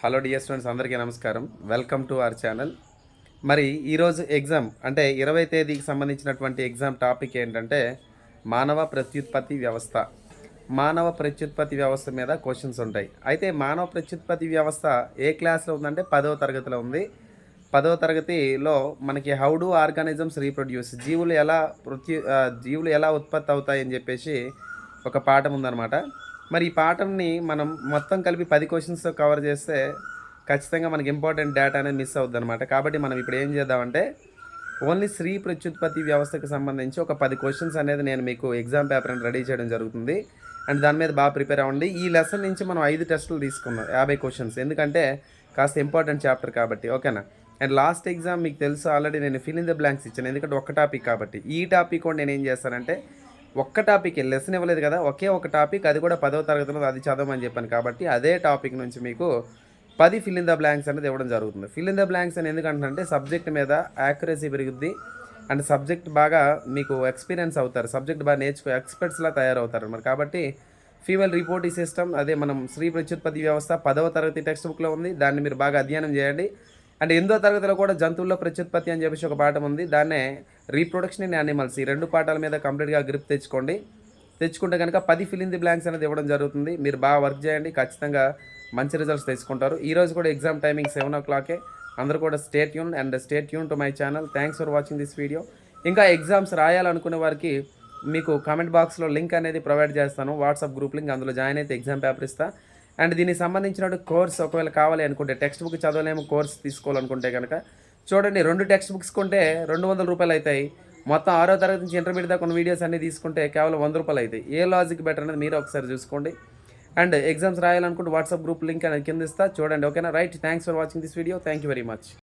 Hello dear students, అందరికీ నమస్కారం. Welcome to our channel. మరి ఈరోజు ఎగ్జామ్ అంటే 20 తేదీకి సంబంధించినటువంటి ఎగ్జామ్ టాపిక్ ఏంటంటే మానవ ప్రత్యుత్పత్తి వ్యవస్థ. మానవ ప్రత్యుత్పత్తి వ్యవస్థ మీద క్వశ్చన్స్ ఉంటాయి. అయితే మానవ ప్రత్యుత్పత్తి వ్యవస్థ ఏ క్లాస్లో ఉందంటే 10వ తరగతిలో ఉంది. 10వ తరగతిలో మనకి హౌ డు ఆర్గానిజమ్స్ రీప్రొడ్యూస్, జీవులు ఎలా ఉత్పత్తి అవుతాయని చెప్పేసి ఒక పాఠం ఉందన్నమాట. మరి ఈ పాఠంని మనం మొత్తం కలిపి 10 క్వశ్చన్స్‌తో కవర్ చేస్తే ఖచ్చితంగా మనకి ఇంపార్టెంట్ డేటా అనేది మిస్ అవుద్దనమాట. కాబట్టి మనం ఇప్పుడు ఏం చేద్దామంటే ఓన్లీ స్త్రీ ప్రత్యుత్పత్తి వ్యవస్థకు సంబంధించి ఒక 10 క్వశ్చన్స్ అనేది నేను మీకు ఎగ్జామ్ పేపర్‌ని రెడీ చేయడం జరుగుతుంది. అండ్ దాని మీద బాగా ప్రిపేర్ అవ్వండి. ఈ లెసన్ నుంచి మనం 5 టెస్టులు తీసుకుందాం, 50 క్వశ్చన్స్. ఎందుకంటే కాస్త ఇంపార్టెంట్ చాప్టర్ కాబట్టి, ఓకేనా? అండ్ లాస్ట్ ఎగ్జామ్ మీకు తెలుసు ఆల్రెడీ నేను ఫిల్ ఇన్ ద బ్లాంక్స్ ఇచ్చాను. ఎందుకంటే ఒక్క టాపిక్ కాబట్టి. ఈ టాపిక్ కూడా నేను ఏం చేస్తానంటే ఒక్క టాపిక్ లెసన్ ఇవ్వలేదు కదా, ఒకే ఒక టాపిక్, అది కూడా 10వ తరగతిలో అది చదవమని చెప్పాను కాబట్టి అదే టాపిక్ నుంచి మీకు 10 ఫిల్ ఇన్ ద బ్లాంక్స్ అనేది ఇవ్వడం జరుగుతుంది. ఫిల్ ఇన్ ద బ్లాంక్స్ అని ఎందుకంటే సబ్జెక్ట్ మీద యాక్యురసీ పెరుగుద్ది అండ్ సబ్జెక్ట్ బాగా మీకు ఎక్స్పీరియన్స్ అవుతారు, సబ్జెక్ట్ బాగా ఎక్స్పర్ట్స్లా తయారవుతారు మరి. కాబట్టి ఫీమేల్ రిపోర్టింగ్ సిస్టమ్, అదే మనం స్త్రీ ప్రత్యుత్పత్తి వ్యవస్థ 10వ తరగతి టెక్స్ట్ బుక్లో ఉంది. దాన్ని మీరు బాగా అధ్యయనం చేయండి. అంటే 8వ తరగతిలో కూడా జంతువుల్లో ప్రత్యుత్పత్తి అని చెప్పేసి ఒక పాఠం ఉంది. దాన్నే రీప్రొడక్షన్ ఇన్ యానిమల్స్. ఈ 2 పాఠాల మీద కంప్లీట్గా గ్రిప్ తెచ్చుకుంటే కనుక 10 ఫిల్ ఇన్ ది బ్లాంక్స్ అనేది ఇవ్వడం జరుగుతుంది. మీరు బాగా వర్క్ చేయండి, ఖచ్చితంగా మంచి రిజల్ట్స్ తెచ్చుకుంటారు. ఈరోజు కూడా ఎగ్జామ్ టైమింగ్ 7 o'clock. అందరూ కూడా stay tune to my channel. Thanks for watching this video. ఇంకా ఎగ్జామ్స్ రాయాలనుకునే వారికి మీకు కామెంట్ బాక్స్లో లింక్ అనేది ప్రొవైడ్ చేస్తాను, వాట్సాప్ గ్రూప్ లింక్. అందులో జాయిన్ అయితే ఎగ్జామ్ పేపర్ ఇస్తా. అండ్ దీనికి సంబంధించిన కోర్స్ ఒకవేళ కావాలి అనుకుంటే, టెక్స్ట్ బుక్ చదవలేము, కోర్స్ తీసుకోవాలనుకుంటే కనుక చూడండి, 2 టెక్స్ట్ బుక్స్ కొంటే 200 రూపాయలు అవుతాయి. మొత్తం 6వ తరగతి నుంచి ఇంటర్మీడియట్ దాకా కొన్ని వీడియోస్ అన్ని తీసుకుంటే కేవలం 100 రూపాయలు అవుతాయి. ఏ లాజిక్ బెటర్ అనేది మీరు ఒకసారి చూసుకోండి. అండ్ ఎగ్జామ్స్ రాయాలనుకుంటే వాట్సాప్ గ్రూప్ లింక్ అనేది కింద ఇస్తా, చూడండి, ఓకేనా? Right, thanks for watching this video. Thank you very much.